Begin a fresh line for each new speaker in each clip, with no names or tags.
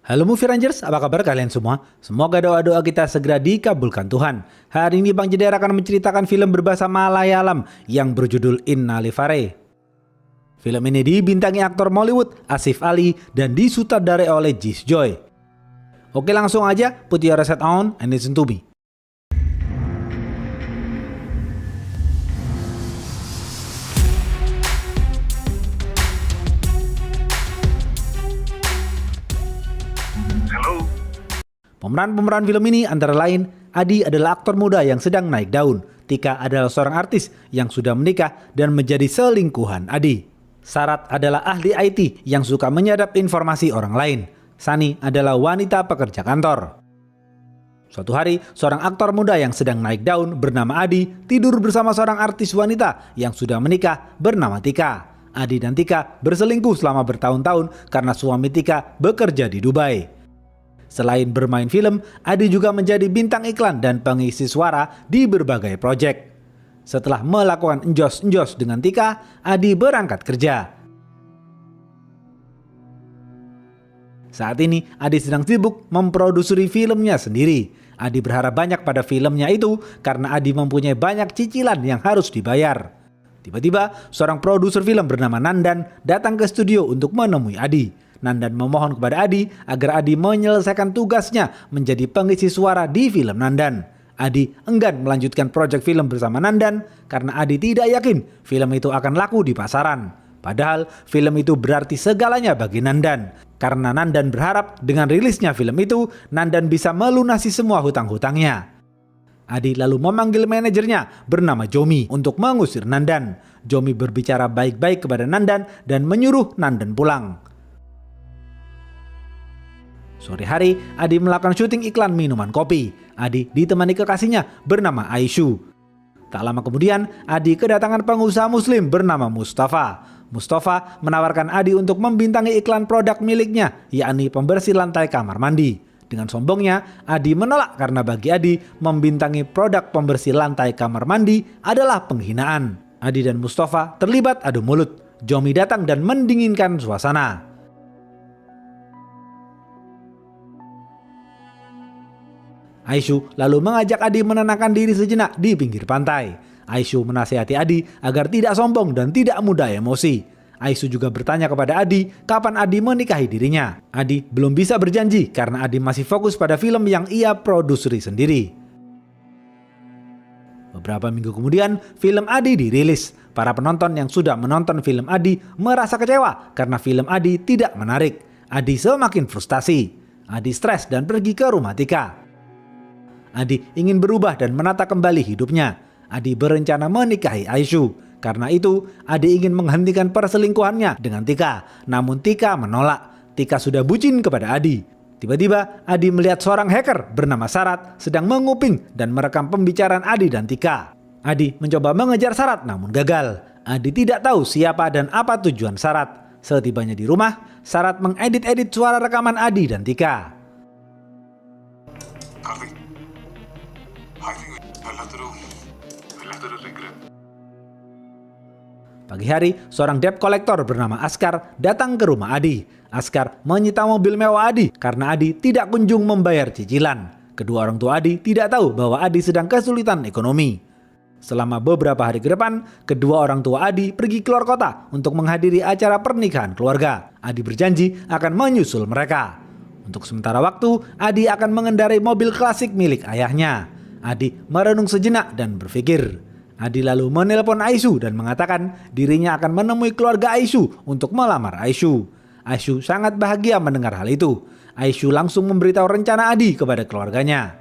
Halo Movie Rangers, apa kabar kalian semua? Semoga doa-doa kita segera dikabulkan Tuhan. Hari ini Bang Jedar akan menceritakan film berbahasa Malayalam yang berjudul Innalivare. Film ini dibintangi aktor Mollywood Asif Ali dan disutradarai oleh Jis Joy. Oke, langsung aja, put your headset on and listen to me. Pemeran-pemeran film ini antara lain, Adi adalah aktor muda yang sedang naik daun. Tika adalah seorang artis yang sudah menikah dan menjadi selingkuhan Adi. Sarat adalah ahli IT yang suka menyadap informasi orang lain. Sani adalah wanita pekerja kantor. Suatu hari, seorang aktor muda yang sedang naik daun bernama Adi tidur bersama seorang artis wanita yang sudah menikah bernama Tika. Adi dan Tika berselingkuh selama bertahun-tahun karena suami Tika bekerja di Dubai. Selain bermain film, Adi juga menjadi bintang iklan dan pengisi suara di berbagai proyek. Setelah melakukan enjos-enjos dengan Tika, Adi berangkat kerja. Saat ini, Adi sedang sibuk memproduksi filmnya sendiri. Adi berharap banyak pada filmnya itu karena Adi mempunyai banyak cicilan yang harus dibayar. Tiba-tiba, seorang produser film bernama Nandan datang ke studio untuk menemui Adi. Nandan memohon kepada Adi agar Adi menyelesaikan tugasnya menjadi pengisi suara di film Nandan. Adi enggan melanjutkan proyek film bersama Nandan karena Adi tidak yakin film itu akan laku di pasaran. Padahal film itu berarti segalanya bagi Nandan. Karena Nandan berharap dengan rilisnya film itu, Nandan bisa melunasi semua hutang-hutangnya. Adi lalu memanggil manajernya bernama Jomi untuk mengusir Nandan. Jomi berbicara baik-baik kepada Nandan dan menyuruh Nandan pulang. Sore hari, Adi melakukan syuting iklan minuman kopi. Adi ditemani kekasihnya bernama Aisyu. Tak lama kemudian, Adi kedatangan pengusaha muslim bernama Mustafa. Mustafa menawarkan Adi untuk membintangi iklan produk miliknya, yakni pembersih lantai kamar mandi. Dengan sombongnya, Adi menolak karena bagi Adi, membintangi produk pembersih lantai kamar mandi adalah penghinaan. Adi dan Mustafa terlibat adu mulut. Jomi datang dan mendinginkan suasana. Aisyu lalu mengajak Adi menenangkan diri sejenak di pinggir pantai. Aisyu menasihati Adi agar tidak sombong dan tidak mudah emosi. Aisyu juga bertanya kepada Adi kapan Adi menikahi dirinya. Adi belum bisa berjanji karena Adi masih fokus pada film yang ia produseri sendiri. Beberapa minggu kemudian, film Adi dirilis. Para penonton yang sudah menonton film Adi merasa kecewa karena film Adi tidak menarik. Adi semakin frustasi. Adi stres dan pergi ke rumah Tika. Adi ingin berubah dan menata kembali hidupnya. Adi berencana menikahi Aisyu. Karena itu, Adi ingin menghentikan perselingkuhannya dengan Tika. Namun Tika menolak. Tika sudah bucin kepada Adi. Tiba-tiba, Adi melihat seorang hacker bernama Sarat sedang menguping dan merekam pembicaraan Adi dan Tika. Adi mencoba mengejar Sarat namun gagal. Adi tidak tahu siapa dan apa tujuan Sarat. Setibanya di rumah, Sarat mengedit-edit suara rekaman Adi dan Tika. Pagi hari, seorang debt collector bernama Askar datang ke rumah Adi. Askar menyita mobil mewah Adi karena Adi tidak kunjung membayar cicilan. Kedua orang tua Adi tidak tahu bahwa Adi sedang kesulitan ekonomi. Selama beberapa hari ke depan, kedua orang tua Adi pergi keluar kota untuk menghadiri acara pernikahan keluarga. Adi berjanji akan menyusul mereka. Untuk sementara waktu, Adi akan mengendarai mobil klasik milik ayahnya. Adi merenung sejenak dan berpikir. Adi lalu menelpon Aisyu dan mengatakan dirinya akan menemui keluarga Aisyu untuk melamar Aisyu. Aisyu sangat bahagia mendengar hal itu. Aisyu langsung memberitahu rencana Adi kepada keluarganya.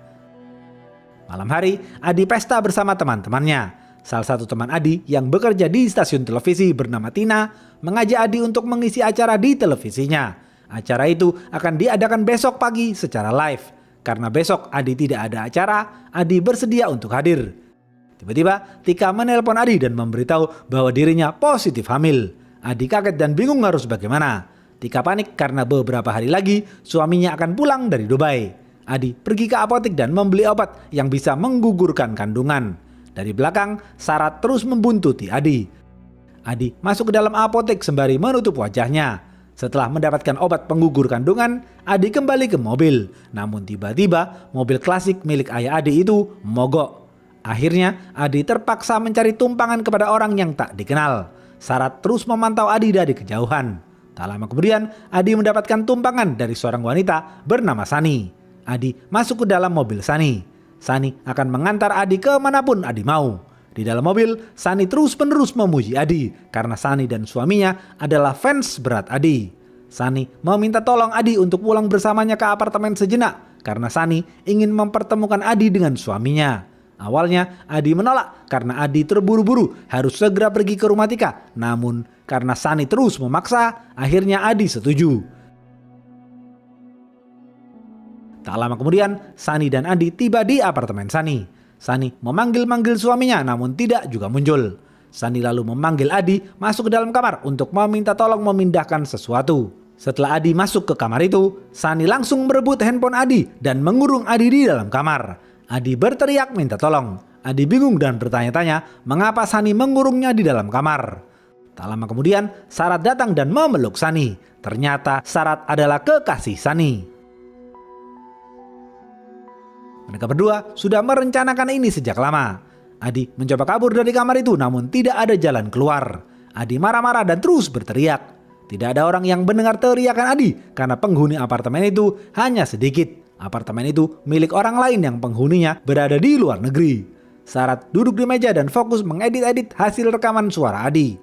Malam hari, Adi pesta bersama teman-temannya. Salah satu teman Adi yang bekerja di stasiun televisi bernama Tina mengajak Adi untuk mengisi acara di televisinya. Acara itu akan diadakan besok pagi secara live. Karena besok Adi tidak ada acara, Adi bersedia untuk hadir. Tiba-tiba Tika menelpon Adi dan memberitahu bahwa dirinya positif hamil. Adi kaget dan bingung harus bagaimana. Tika panik karena beberapa hari lagi suaminya akan pulang dari Dubai. Adi pergi ke apotek dan membeli obat yang bisa menggugurkan kandungan. Dari belakang, Sarat terus membuntuti Adi. Adi masuk ke dalam apotek sembari menutup wajahnya. Setelah mendapatkan obat penggugur kandungan, Adi kembali ke mobil. Namun tiba-tiba mobil klasik milik ayah Adi itu mogok. Akhirnya Adi terpaksa mencari tumpangan kepada orang yang tak dikenal. Sarat terus memantau Adi dari kejauhan. Tak lama kemudian Adi mendapatkan tumpangan dari seorang wanita bernama Sani. Adi masuk ke dalam mobil Sani. Sani akan mengantar Adi kemanapun Adi mau. Di dalam mobil, Sani terus-menerus memuji Adi karena Sani dan suaminya adalah fans berat Adi. Sani meminta tolong Adi untuk pulang bersamanya ke apartemen sejenak karena Sani ingin mempertemukan Adi dengan suaminya. Awalnya Adi menolak karena Adi terburu-buru harus segera pergi ke rumah Tika. Namun karena Sani terus memaksa, akhirnya Adi setuju. Tak lama kemudian, Sani dan Adi tiba di apartemen Sani. Sani memanggil-manggil suaminya namun tidak juga muncul. Sani lalu memanggil Adi masuk ke dalam kamar untuk meminta tolong memindahkan sesuatu. Setelah Adi masuk ke kamar itu, Sani langsung merebut handphone Adi dan mengurung Adi di dalam kamar. Adi berteriak minta tolong. Adi bingung dan bertanya-tanya mengapa Sani mengurungnya di dalam kamar. Tak lama kemudian, Sarat datang dan memeluk Sani. Ternyata Sarat adalah kekasih Sani. Mereka berdua sudah merencanakan ini sejak lama. Adi mencoba kabur dari kamar itu namun tidak ada jalan keluar. Adi marah-marah dan terus berteriak. Tidak ada orang yang mendengar teriakan Adi karena penghuni apartemen itu hanya sedikit. Apartemen itu milik orang lain yang penghuninya berada di luar negeri. Sarat duduk di meja dan fokus mengedit-edit hasil rekaman suara Adi.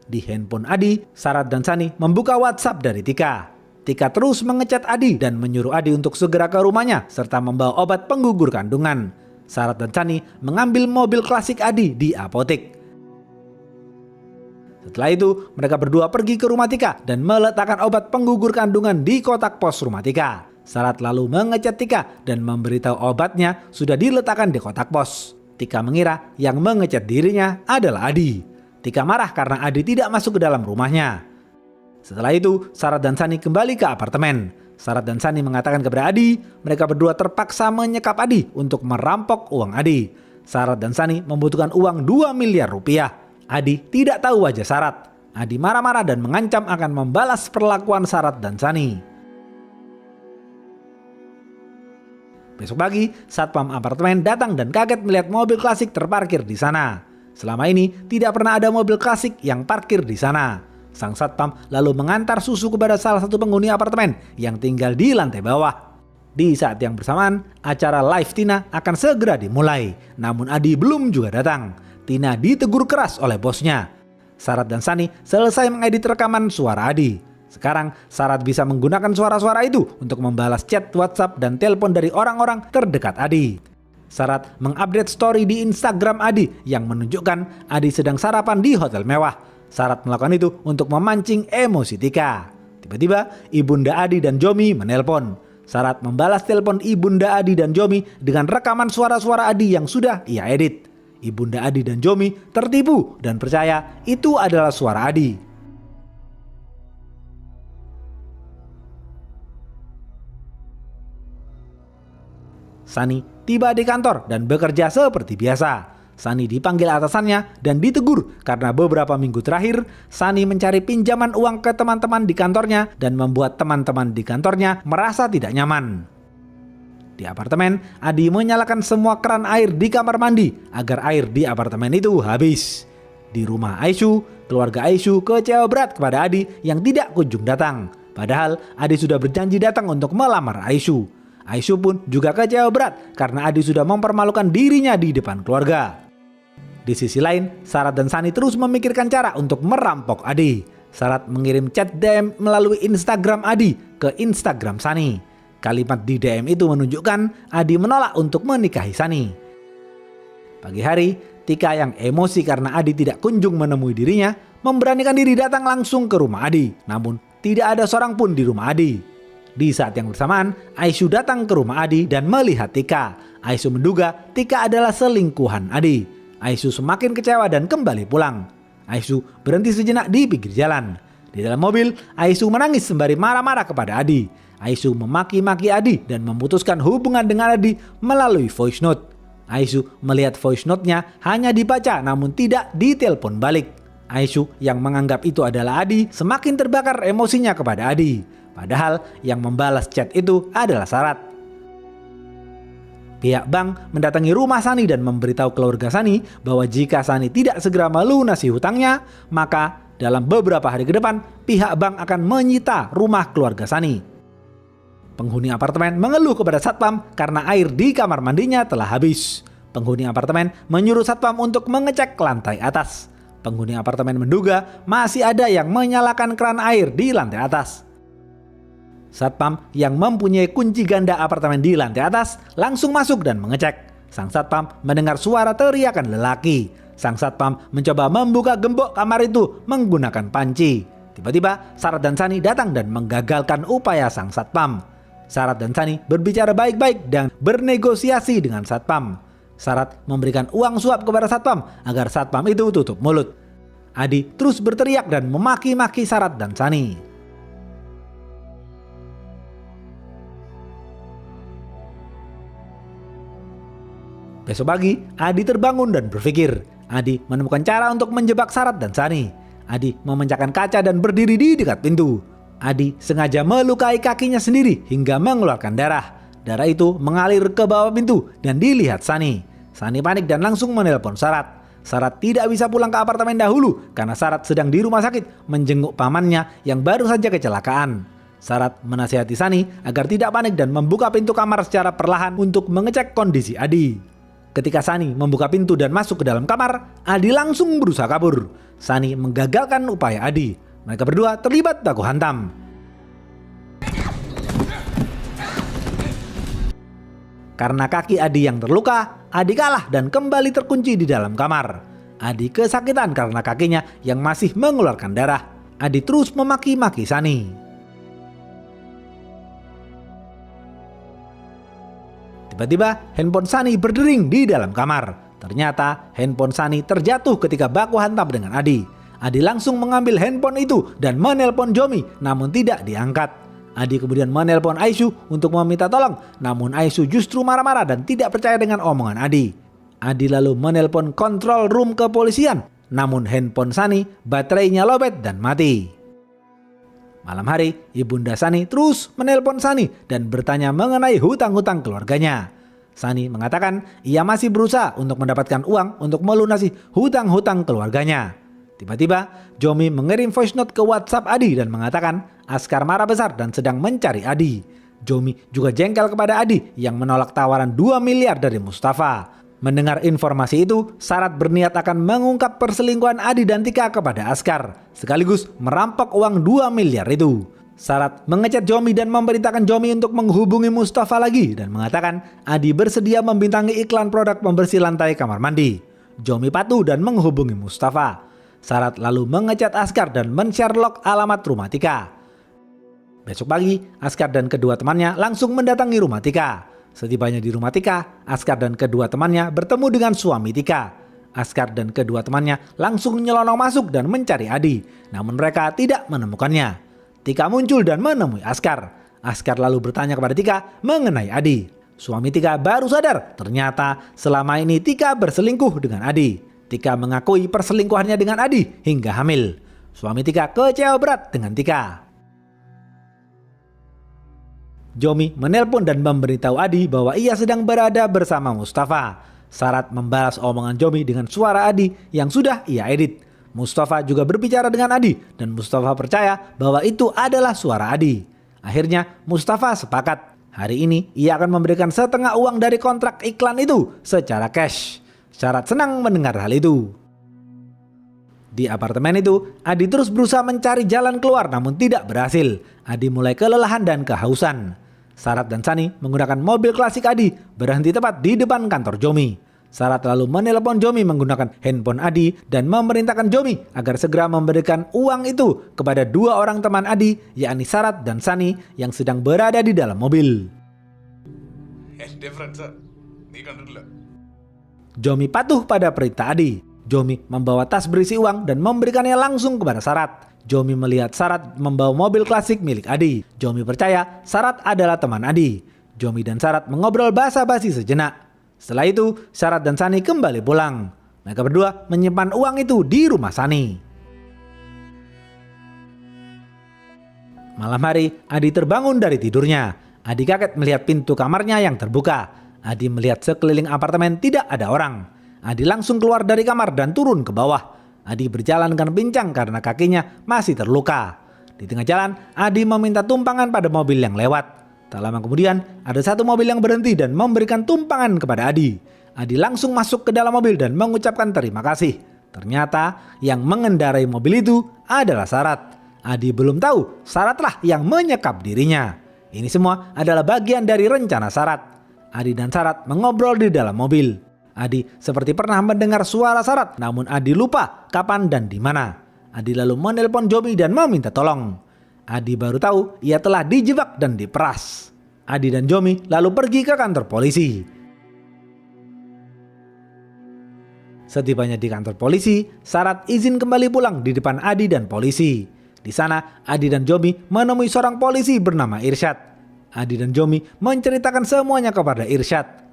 Di handphone Adi, Sarat dan Sani membuka WhatsApp dari Tika. Tika terus mengechat Adi dan menyuruh Adi untuk segera ke rumahnya serta membawa obat penggugur kandungan. Sarat dan Sani mengambil mobil klasik Adi di apotek. Setelah itu, mereka berdua pergi ke rumah Tika dan meletakkan obat penggugur kandungan di kotak pos rumah Tika. Sarat lalu mengechat Tika dan memberitahu obatnya sudah diletakkan di kotak pos. Tika mengira yang mengechat dirinya adalah Adi. Tika marah karena Adi tidak masuk ke dalam rumahnya. Setelah itu, Sarat dan Sani kembali ke apartemen. Sarat dan Sani mengatakan kepada Adi, mereka berdua terpaksa menyekap Adi untuk merampok uang Adi. Sarat dan Sani membutuhkan uang 2 miliar rupiah. Adi tidak tahu wajah Sarat. Adi marah-marah dan mengancam akan membalas perlakuan Sarat dan Sani. Besok pagi, satpam apartemen datang dan kaget melihat mobil klasik terparkir di sana. Selama ini, tidak pernah ada mobil klasik yang parkir di sana. Sang satpam lalu mengantar susu kepada salah satu penghuni apartemen yang tinggal di lantai bawah. Di saat yang bersamaan, acara live Tina akan segera dimulai. Namun Adi belum juga datang. Tina ditegur keras oleh bosnya. Sarat dan Sani selesai mengedit rekaman suara Adi. Sekarang Sarat bisa menggunakan suara-suara itu untuk membalas chat WhatsApp dan telepon dari orang-orang terdekat Adi. Sarat mengupdate story di Instagram Adi yang menunjukkan Adi sedang sarapan di hotel mewah. Sarat melakukan itu untuk memancing emosi Tika. Tiba-tiba Ibunda Adi dan Jomi menelpon. Sarat membalas telepon Ibunda Adi dan Jomi dengan rekaman suara-suara Adi yang sudah ia edit. Ibunda Adi dan Jomi tertipu dan percaya itu adalah suara Adi. Sani tiba di kantor dan bekerja seperti biasa. Sani dipanggil atasannya dan ditegur karena beberapa minggu terakhir Sani mencari pinjaman uang ke teman-teman di kantornya dan membuat teman-teman di kantornya merasa tidak nyaman. Di apartemen, Adi menyalakan semua keran air di kamar mandi agar air di apartemen itu habis. Di rumah Aisyu, keluarga Aisyu kecewa berat kepada Adi yang tidak kunjung datang. Padahal Adi sudah berjanji datang untuk melamar Aisyu. Aisyu pun juga kecewa berat karena Adi sudah mempermalukan dirinya di depan keluarga. Di sisi lain, Sarat dan Sani terus memikirkan cara untuk merampok Adi. Sarat mengirim chat DM melalui Instagram Adi ke Instagram Sani. Kalimat di DM itu menunjukkan Adi menolak untuk menikahi Sani. Pagi hari, Tika yang emosi karena Adi tidak kunjung menemui dirinya, memberanikan diri datang langsung ke rumah Adi. Namun, tidak ada seorang pun di rumah Adi. Di saat yang bersamaan, Aisyu datang ke rumah Adi dan melihat Tika. Aisyu menduga Tika adalah selingkuhan Adi. Aisyu semakin kecewa dan kembali pulang. Aisyu berhenti sejenak di pinggir jalan. Di dalam mobil, Aisyu menangis sembari marah-marah kepada Adi. Aisyu memaki-maki Adi dan memutuskan hubungan dengan Adi melalui voice note. Aisyu melihat voice note-nya hanya dibaca namun tidak ditelepon balik. Aisyu yang menganggap itu adalah Adi semakin terbakar emosinya kepada Adi. Padahal yang membalas chat itu adalah Sarat. Pihak bank mendatangi rumah Sani dan memberitahu keluarga Sani bahwa jika Sani tidak segera melunasi hutangnya, maka dalam beberapa hari ke depan pihak bank akan menyita rumah keluarga Sani. Penghuni apartemen mengeluh kepada satpam karena air di kamar mandinya telah habis. Penghuni apartemen menyuruh satpam untuk mengecek lantai atas. Penghuni apartemen menduga masih ada yang menyalakan keran air di lantai atas. Satpam yang mempunyai kunci ganda apartemen di lantai atas langsung masuk dan mengecek. Sang satpam mendengar suara teriakan lelaki. Sang satpam mencoba membuka gembok kamar itu menggunakan panci. Tiba-tiba Sarat dan Sani datang dan menggagalkan upaya sang satpam. Sarat dan Sani berbicara baik-baik dan bernegosiasi dengan satpam. Sarat memberikan uang suap kepada satpam agar satpam itu tutup mulut. Adi terus berteriak dan memaki-maki Sarat dan Sani. Besok pagi, Adi terbangun dan berpikir. Adi menemukan cara untuk menjebak Sarat dan Sani. Adi memecahkan kaca dan berdiri di dekat pintu. Adi sengaja melukai kakinya sendiri hingga mengeluarkan darah. Darah itu mengalir ke bawah pintu dan dilihat Sani. Sani panik dan langsung menelpon Sarat. Sarat tidak bisa pulang ke apartemen dahulu karena Sarat sedang di rumah sakit menjenguk pamannya yang baru saja kecelakaan. Sarat menasihati Sani agar tidak panik dan membuka pintu kamar secara perlahan untuk mengecek kondisi Adi. Ketika Sani membuka pintu dan masuk ke dalam kamar, Adi langsung berusaha kabur. Sani menggagalkan upaya Adi. Mereka berdua terlibat baku hantam. Karena kaki Adi yang terluka, Adi kalah dan kembali terkunci di dalam kamar. Adi kesakitan karena kakinya yang masih mengeluarkan darah. Adi terus memaki-maki Sani. Tiba-tiba handphone Sani berdering di dalam kamar. Ternyata handphone Sani terjatuh ketika baku hantam dengan Adi. Adi langsung mengambil handphone itu dan menelpon Jomi, namun tidak diangkat. Adi kemudian menelpon Aisyu untuk meminta tolong, namun Aisyu justru marah-marah dan tidak percaya dengan omongan Adi. Adi lalu menelpon control room kepolisian, namun handphone Sani baterainya lowbat dan mati. Malam hari, ibunda Sani terus menelpon Sani dan bertanya mengenai hutang-hutang keluarganya. Sani mengatakan ia masih berusaha untuk mendapatkan uang untuk melunasi hutang-hutang keluarganya. Tiba-tiba, Jomi mengirim voice note ke WhatsApp Adi dan mengatakan Askar marah besar dan sedang mencari Adi. Jomi juga jengkel kepada Adi yang menolak tawaran 2 miliar dari Mustafa. Mendengar informasi itu, Sarat berniat akan mengungkap perselingkuhan Adi dan Tika kepada Askar, sekaligus merampok uang 2 miliar itu. Sarat mengechat Jomi dan memerintahkan Jomi untuk menghubungi Mustafa lagi dan mengatakan Adi bersedia membintangi iklan produk pembersih lantai kamar mandi. Jomi patuh dan menghubungi Mustafa. Sarat lalu mengechat Askar dan men-Sherlock alamat rumah Tika. Besok pagi, Askar dan kedua temannya langsung mendatangi rumah Tika. Setibanya di rumah Tika, Askar dan kedua temannya bertemu dengan suami Tika. Askar dan kedua temannya langsung nyelonong masuk dan mencari Adi, namun mereka tidak menemukannya. Tika muncul dan menemui Askar. Askar lalu bertanya kepada Tika mengenai Adi. Suami Tika baru sadar ternyata selama ini Tika berselingkuh dengan Adi. Tika mengakui perselingkuhannya dengan Adi hingga hamil. Suami Tika kecewa berat dengan Tika. Jomi menelpon dan memberitahu Adi bahwa ia sedang berada bersama Mustafa. Sarat membalas omongan Jomi dengan suara Adi yang sudah ia edit. Mustafa juga berbicara dengan Adi dan Mustafa percaya bahwa itu adalah suara Adi. Akhirnya Mustafa sepakat. Hari ini ia akan memberikan setengah uang dari kontrak iklan itu secara cash. Sarat senang mendengar hal itu. Di apartemen itu, Adi terus berusaha mencari jalan keluar namun tidak berhasil. Adi mulai kelelahan dan kehausan. Sarat dan Sani menggunakan mobil klasik Adi berhenti tepat di depan kantor Jomi. Sarat lalu menelpon Jomi menggunakan handphone Adi dan memerintahkan Jomi agar segera memberikan uang itu kepada 2 orang teman Adi, yakni Sarat dan Sani yang sedang berada di dalam mobil. Jomi patuh pada perintah Adi. Jomi membawa tas berisi uang dan memberikannya langsung kepada Sarat. Jomi melihat Sarat membawa mobil klasik milik Adi. Jomi percaya Sarat adalah teman Adi. Jomi dan Sarat mengobrol basa-basi sejenak. Setelah itu, Sarat dan Sani kembali pulang. Mereka berdua menyimpan uang itu di rumah Sani. Malam hari, Adi terbangun dari tidurnya. Adi kaget melihat pintu kamarnya yang terbuka. Adi melihat sekeliling apartemen tidak ada orang. Adi langsung keluar dari kamar dan turun ke bawah. Adi berjalan dengan pincang karena kakinya masih terluka. Di tengah jalan, Adi meminta tumpangan pada mobil yang lewat. Tak lama kemudian, ada satu mobil yang berhenti dan memberikan tumpangan kepada Adi. Adi langsung masuk ke dalam mobil dan mengucapkan terima kasih. Ternyata yang mengendarai mobil itu adalah Sarat. Adi belum tahu Saratlah yang menyekap dirinya. Ini semua adalah bagian dari rencana Sarat. Adi dan Sarat mengobrol di dalam mobil. Adi seperti pernah mendengar suara Sarat, namun Adi lupa kapan dan di mana. Adi lalu menelpon Jomi dan meminta tolong. Adi baru tahu ia telah dijebak dan diperas. Adi dan Jomi lalu pergi ke kantor polisi. Setibanya di kantor polisi, Sarat izin kembali pulang di depan Adi dan polisi. Di sana, Adi dan Jomi menemui seorang polisi bernama Irsyad. Adi dan Jomi menceritakan semuanya kepada Irsyad.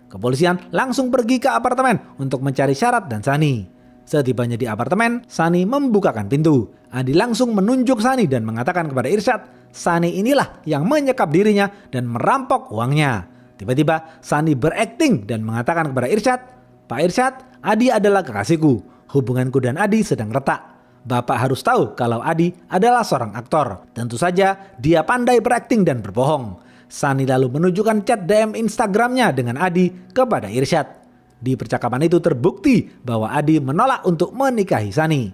Kepolisian langsung pergi ke apartemen untuk mencari Sarat dan Sani. Setibanya di apartemen, Sani membukakan pintu. Adi langsung menunjuk Sani dan mengatakan kepada Irsyad, Sani inilah yang menyekap dirinya dan merampok uangnya. Tiba-tiba Sani berakting dan mengatakan kepada Irsyad, Pak Irsyad, Adi adalah kekasihku. Hubunganku dan Adi sedang retak. Bapak harus tahu kalau Adi adalah seorang aktor. Tentu saja dia pandai berakting dan berbohong. Sani lalu menunjukkan chat DM Instagramnya dengan Adi kepada Irsyad. Di percakapan itu terbukti bahwa Adi menolak untuk menikahi Sani.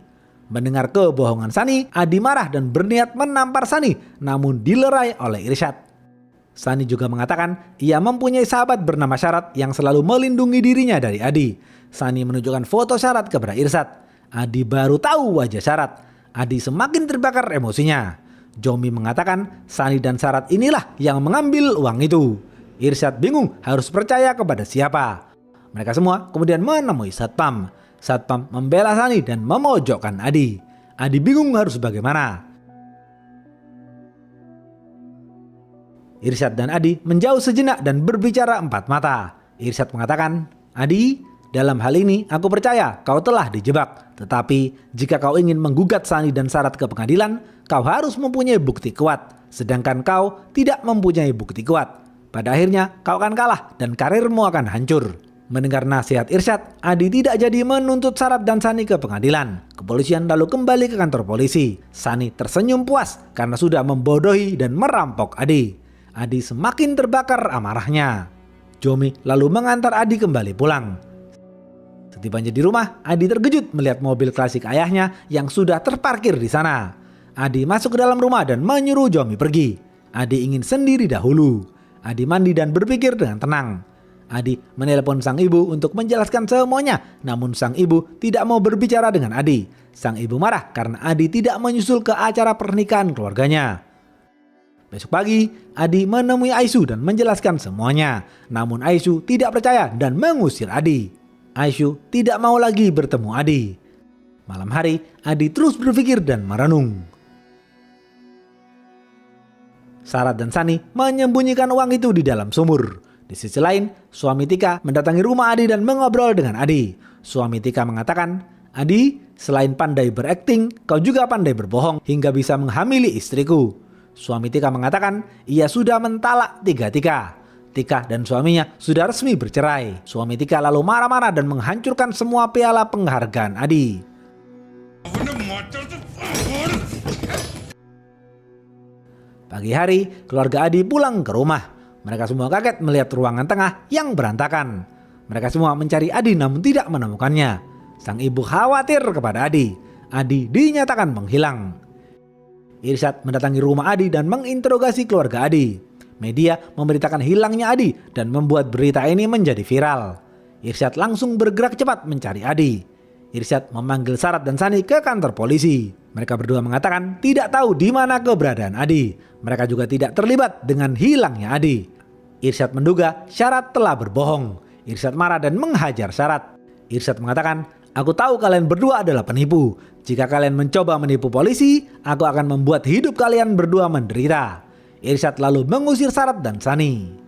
Mendengar kebohongan Sani, Adi marah dan berniat menampar Sani, namun dilerai oleh Irsyad. Sani juga mengatakan ia mempunyai sahabat bernama Syarat yang selalu melindungi dirinya dari Adi. Sani menunjukkan foto Syarat kepada Irsyad. Adi baru tahu wajah Syarat. Adi semakin terbakar emosinya. Jomi mengatakan Sani dan Syarat inilah yang mengambil uang itu. Irsyad bingung harus percaya kepada siapa. Mereka semua kemudian menemui Satpam. Satpam membela Sani dan memojokkan Adi. Adi bingung harus bagaimana. Irsyad dan Adi menjauh sejenak dan berbicara empat mata. Irsyad mengatakan, Adi, dalam hal ini aku percaya kau telah dijebak. Tetapi jika kau ingin menggugat Sani dan Syarat ke pengadilan, kau harus mempunyai bukti kuat. Sedangkan kau tidak mempunyai bukti kuat. Pada akhirnya kau akan kalah dan karirmu akan hancur. Mendengar nasihat Irsyad, Adi tidak jadi menuntut Syarat dan Sani ke pengadilan. Kepolisian lalu kembali ke kantor polisi. Sani tersenyum puas karena sudah membodohi dan merampok Adi. Adi semakin terbakar amarahnya. Jomi lalu mengantar Adi kembali pulang. Setibanya di rumah, Adi terkejut melihat mobil klasik ayahnya yang sudah terparkir di sana. Adi masuk ke dalam rumah dan menyuruh Jomi pergi. Adi ingin sendiri dahulu. Adi mandi dan berpikir dengan tenang. Adi menelepon sang ibu untuk menjelaskan semuanya, namun sang ibu tidak mau berbicara dengan Adi. Sang ibu marah karena Adi tidak menyusul ke acara pernikahan keluarganya. Besok pagi, Adi menemui Aisyu dan menjelaskan semuanya. Namun Aisyu tidak percaya dan mengusir Adi. Aisyu tidak mau lagi bertemu Adi. Malam hari, Adi terus berpikir dan merenung. Syarat dan Sani menyembunyikan uang itu di dalam sumur. Di sisi lain, suami Tika mendatangi rumah Adi dan mengobrol dengan Adi. Suami Tika mengatakan, Adi, selain pandai berakting, kau juga pandai berbohong hingga bisa menghamili istriku. Suami Tika mengatakan, ia sudah mentalak Tika. Tika dan suaminya sudah resmi bercerai. Suami Tika lalu marah-marah dan menghancurkan semua piala penghargaan Adi. Pagi hari, keluarga Adi pulang ke rumah. Mereka semua kaget melihat ruangan tengah yang berantakan. Mereka semua mencari Adi namun tidak menemukannya. Sang ibu khawatir kepada Adi. Adi dinyatakan menghilang. Irsyad mendatangi rumah Adi dan menginterogasi keluarga Adi. Media memberitakan hilangnya Adi dan membuat berita ini menjadi viral. Irsyad langsung bergerak cepat mencari Adi. Irsyad memanggil Syarat dan Sani ke kantor polisi. Mereka berdua mengatakan tidak tahu di mana keberadaan Adi. Mereka juga tidak terlibat dengan hilangnya Adi. Irsyad menduga Syarat telah berbohong. Irsyad marah dan menghajar Syarat. Irsyad mengatakan, aku tahu kalian berdua adalah penipu. Jika kalian mencoba menipu polisi, aku akan membuat hidup kalian berdua menderita. Irsyad lalu mengusir Syarat dan Sani.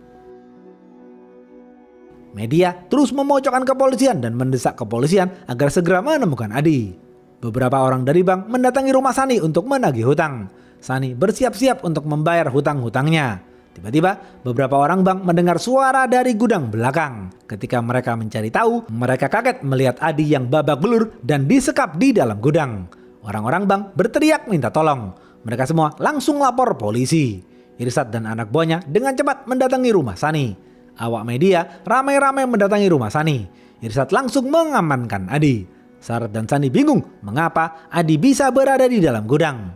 Media terus memojokkan kepolisian dan mendesak kepolisian agar segera menemukan Adi. Beberapa orang dari bank mendatangi rumah Sani untuk menagih hutang. Sani bersiap-siap untuk membayar hutang-hutangnya. Tiba-tiba beberapa orang bank mendengar suara dari gudang belakang. Ketika mereka mencari tahu, mereka kaget melihat Adi yang babak belur dan disekap di dalam gudang. Orang-orang bank berteriak minta tolong. Mereka semua langsung lapor polisi. Irsad dan anak buahnya dengan cepat mendatangi rumah Sani. Awak media ramai-ramai mendatangi rumah Sani. Irsad langsung mengamankan Adi. Sarat dan Sani bingung mengapa Adi bisa berada di dalam gudang.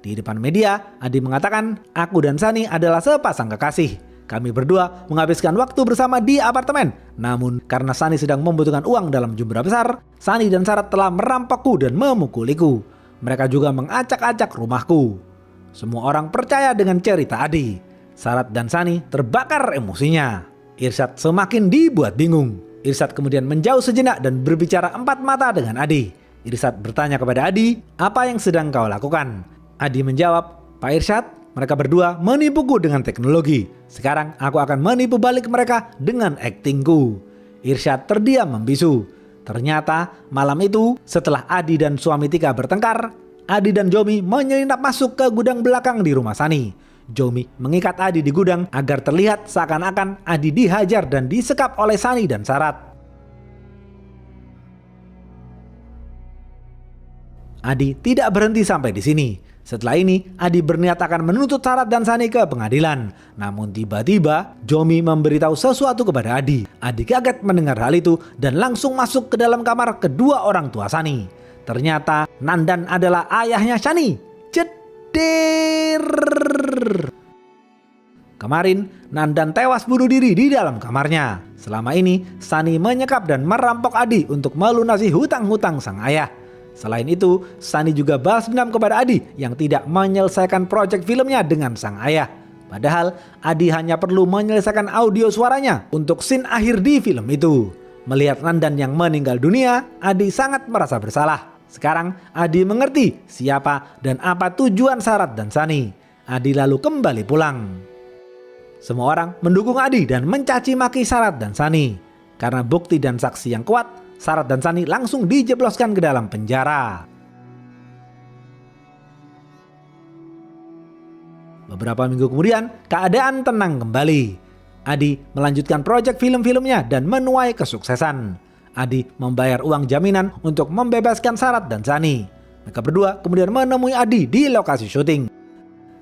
Di depan media, Adi mengatakan, "Aku dan Sani adalah sepasang kekasih. Kami berdua menghabiskan waktu bersama di apartemen. Namun karena Sani sedang membutuhkan uang dalam jumlah besar, Sani dan Sarat telah merampokku dan memukuliku. Mereka juga mengacak-acak rumahku." Semua orang percaya dengan cerita Adi. Sarat dan Sani terbakar emosinya. Irsad semakin dibuat bingung. Irsad kemudian menjauh sejenak dan berbicara empat mata dengan Adi. Irsad bertanya kepada Adi, "Apa yang sedang kau lakukan?" Adi menjawab, "Pak Irsyad, mereka berdua menipuku dengan teknologi. Sekarang aku akan menipu balik mereka dengan aktingku." Irsyad terdiam membisu. Ternyata malam itu setelah Adi dan suami Tika bertengkar, Adi dan Jomi menyelinap masuk ke gudang belakang di rumah Sani. Jomi mengikat Adi di gudang agar terlihat seakan-akan Adi dihajar dan disekap oleh Sani dan Sarat. Adi tidak berhenti sampai di sini. Setelah ini, Adi berniat akan menuntut Sarat dan Sani ke pengadilan. Namun tiba-tiba, Jomi memberitahu sesuatu kepada Adi. Adi kaget mendengar hal itu dan langsung masuk ke dalam kamar kedua orang tua Sani. Ternyata Nandan adalah ayahnya Sani. Ceder. Kemarin, Nandan tewas bunuh diri di dalam kamarnya. Selama ini, Sani menyekap dan merampok Adi untuk melunasi hutang-hutang sang ayah. Selain itu, Sani juga balas dendam kepada Adi yang tidak menyelesaikan proyek filmnya dengan sang ayah. Padahal, Adi hanya perlu menyelesaikan audio suaranya untuk scene akhir di film itu. Melihat Nandan yang meninggal dunia, Adi sangat merasa bersalah. Sekarang, Adi mengerti siapa dan apa tujuan Sarat dan Sani. Adi lalu kembali pulang. Semua orang mendukung Adi dan mencaci maki Sarat dan Sani. Karena bukti dan saksi yang kuat, Sarat dan Sani langsung dijebloskan ke dalam penjara. Beberapa minggu kemudian, keadaan tenang kembali. Adi melanjutkan proyek film-filmnya dan menuai kesuksesan. Adi membayar uang jaminan untuk membebaskan Sarat dan Sani. Mereka berdua kemudian menemui Adi di lokasi syuting.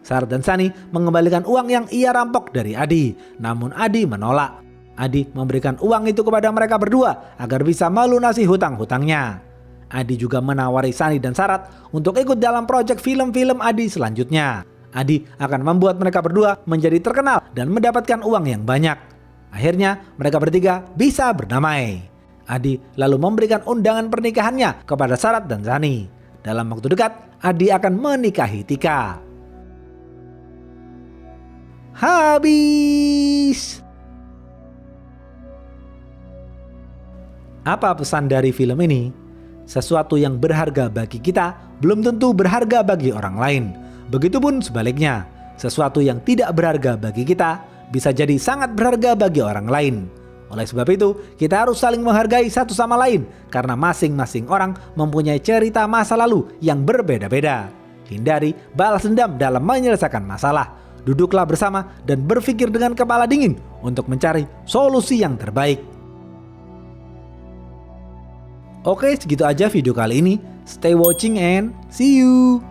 Sarat dan Sani mengembalikan uang yang ia rampok dari Adi, namun Adi menolak. Adi memberikan uang itu kepada mereka berdua agar bisa melunasi hutang-hutangnya. Adi juga menawari Sani dan Sarat untuk ikut dalam proyek film-film Adi selanjutnya. Adi akan membuat mereka berdua menjadi terkenal dan mendapatkan uang yang banyak. Akhirnya mereka bertiga bisa berdamai. Adi lalu memberikan undangan pernikahannya kepada Sarat dan Sani. Dalam waktu dekat, Adi akan menikahi Tika. Habis. Apa pesan dari film ini? Sesuatu yang berharga bagi kita belum tentu berharga bagi orang lain. Begitupun sebaliknya, sesuatu yang tidak berharga bagi kita bisa jadi sangat berharga bagi orang lain. Oleh sebab itu, kita harus saling menghargai satu sama lain karena masing-masing orang mempunyai cerita masa lalu yang berbeda-beda. Hindari balas dendam dalam menyelesaikan masalah. Duduklah bersama dan berpikir dengan kepala dingin untuk mencari solusi yang terbaik. Oke, segitu aja video kali ini. Stay watching and see you.